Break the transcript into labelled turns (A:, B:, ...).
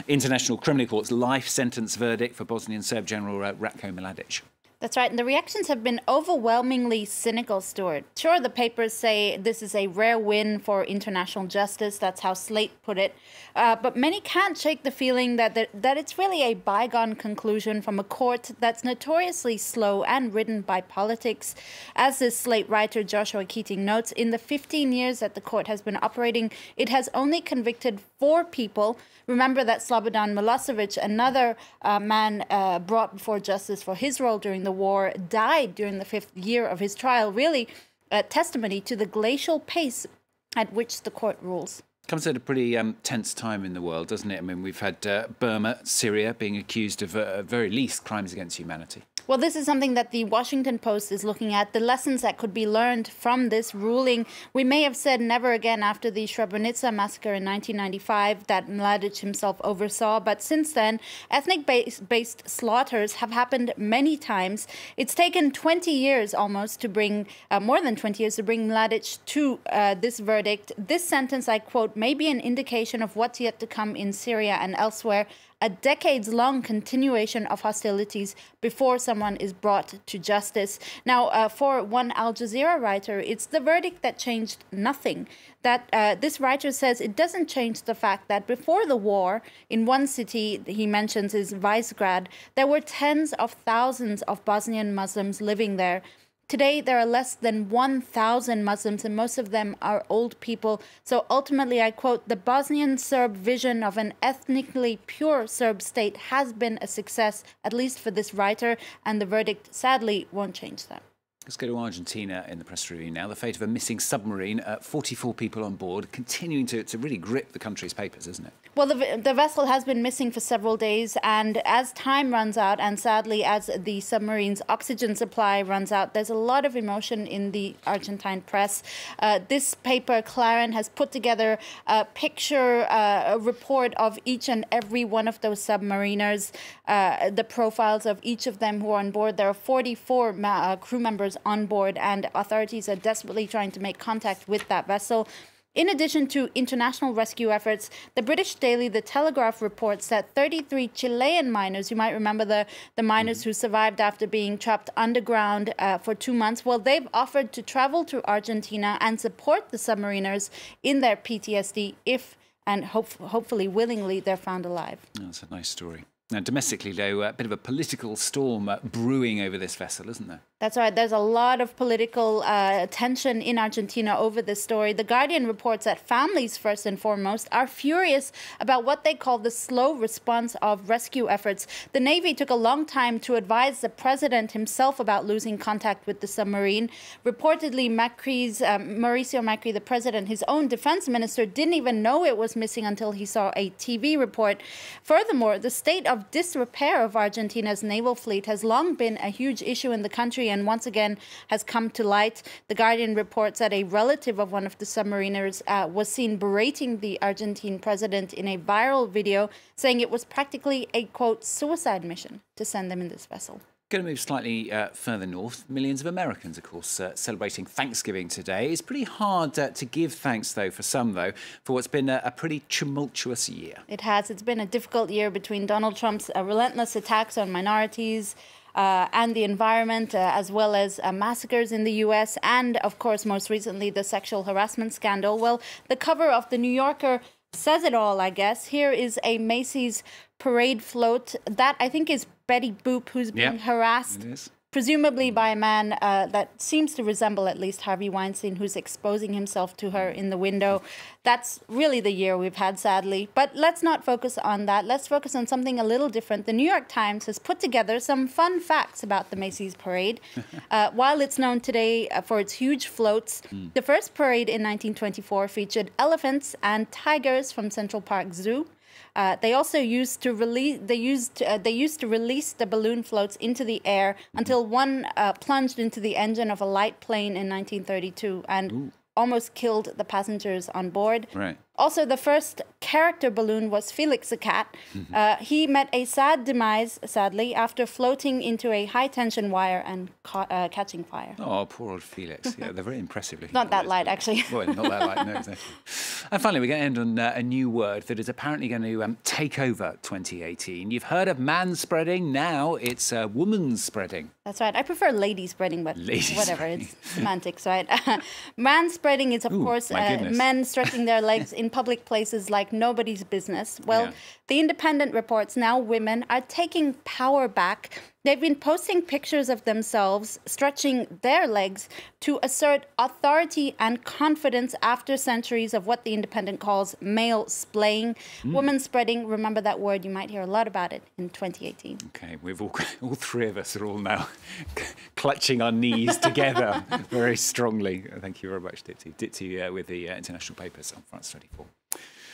A: International Criminal Court's life sentence verdict for Bosnian Serb General Ratko Mladic.
B: That's right, and the reactions have been overwhelmingly cynical, Stuart. Sure, the papers say this is a rare win for international justice. That's how Slate put it. But many can't shake the feeling that it's really a bygone conclusion from a court that's notoriously slow and ridden by politics. As this Slate writer Joshua Keating notes, in the 15 years that the court has been operating, it has only convicted 4 people. Remember that Slobodan Milosevic, another man brought before justice for his role during the war, died during the 5th year of his trial, really a testimony to the glacial pace at which the court rules.
A: Comes at a pretty tense time in the world, doesn't it? I mean, we've had Burma, Syria, being accused of, at very least, crimes against humanity.
B: Well, this is something that the Washington Post is looking at, the lessons that could be learned from this ruling. We may have said never again after the Srebrenica massacre in 1995 that Mladic himself oversaw, but since then, ethnic-based slaughters have happened many times. It's taken 20 years almost to bring, more than 20 years to bring Mladic to this verdict. This sentence, I quote, may be an indication of what's yet to come in Syria and elsewhere, a decades-long continuation of hostilities before someone is brought to justice. Now, for one Al Jazeera writer, it's the verdict that changed nothing. That this writer says it doesn't change the fact that before the war, in one city he mentions is Visegrad, there were tens of thousands of Bosnian Muslims living there. Today, there are less than 1,000 Muslims, and most of them are old people. So ultimately, I quote, the Bosnian Serb vision of an ethnically pure Serb state has been a success, at least for this writer, and the verdict, sadly, won't change that.
A: Let's go to Argentina in the press review now. The fate of a missing submarine, 44 people on board, continuing to really grip the country's papers, isn't it?
B: Well, the vessel has been missing for several days, and as time runs out, and sadly as the submarine's oxygen supply runs out, there's a lot of emotion in the Argentine press. This paper, Clarin, has put together a picture, a report of each and every one of those submariners, the profiles of each of them who are on board. There are 44 crew members on board, and authorities are desperately trying to make contact with that vessel. In addition to international rescue efforts, the British daily The Telegraph reports that 33 Chilean miners, you might remember the miners who survived after being trapped underground for 2 months, well, they've offered to travel to Argentina and support the submariners in their PTSD if, and hopefully willingly, they're found alive.
A: Oh, that's a nice story. Now, domestically, though, a bit of a political storm brewing over this vessel, isn't there?
B: That's right. There's a lot of political tension in Argentina over this story. The Guardian reports that families, first and foremost, are furious about what they call the slow response of rescue efforts. The Navy took a long time to advise the president himself about losing contact with the submarine. Reportedly, Mauricio Macri, the president, his own defense minister, didn't even know it was missing until he saw a TV report. Furthermore, the state of disrepair of Argentina's naval fleet has long been a huge issue in the country and once again has come to light. The Guardian reports that a relative of one of the submariners was seen berating the Argentine president in a viral video, saying it was practically a, quote, suicide mission to send them in this vessel.
A: Going to move slightly further north. Millions of Americans, of course, celebrating Thanksgiving today. It's pretty hard to give thanks, though, for some, though, for what's been a pretty tumultuous year.
B: It has. It's been a difficult year between Donald Trump's relentless attacks on minorities and the environment, as well as massacres in the U.S. and, of course, most recently, the sexual harassment scandal. Well, the cover of The New Yorker says it all, I guess. Here is a Macy's parade float. That, I think, is Betty Boop, who's being harassed, presumably by a man that seems to resemble at least Harvey Weinstein, who's exposing himself to her in the window. That's really the year we've had, sadly. But let's not focus on that. Let's focus on something a little different. The New York Times has put together some fun facts about the Macy's parade. While it's known today for its huge floats, the first parade in 1924 featured elephants and tigers from Central Park Zoo. They also used to release the balloon floats into the air until one plunged into the engine of a light plane in 1932 and almost killed the passengers on board.
A: Right.
B: Also, the first character balloon was Felix the cat. He met a sad demise, sadly, after floating into a high-tension wire and catching fire.
A: Oh, poor old Felix. Yeah, they're very impressive looking.
B: Not that light, actually.
A: Well, not that light, no, exactly. And finally, we're going to end on a new word that is apparently going to take over 2018. You've heard of manspreading. Now it's womanspreading.
B: That's right. I prefer lady spreading, but whatever. It's semantics, right? Manspreading is, of course, men stretching their legs in public places like nobody's business. Well, The Independent reports now women are taking power back. They've been posting pictures of themselves stretching their legs to assert authority and confidence after centuries of what The Independent calls male splaying. Womanspreading, remember that word, you might hear a lot about it in 2018.
A: Okay, we've all three of us are all now clutching our knees together very strongly. Thank you very much, Dipti. Dipti with the international papers on France 24.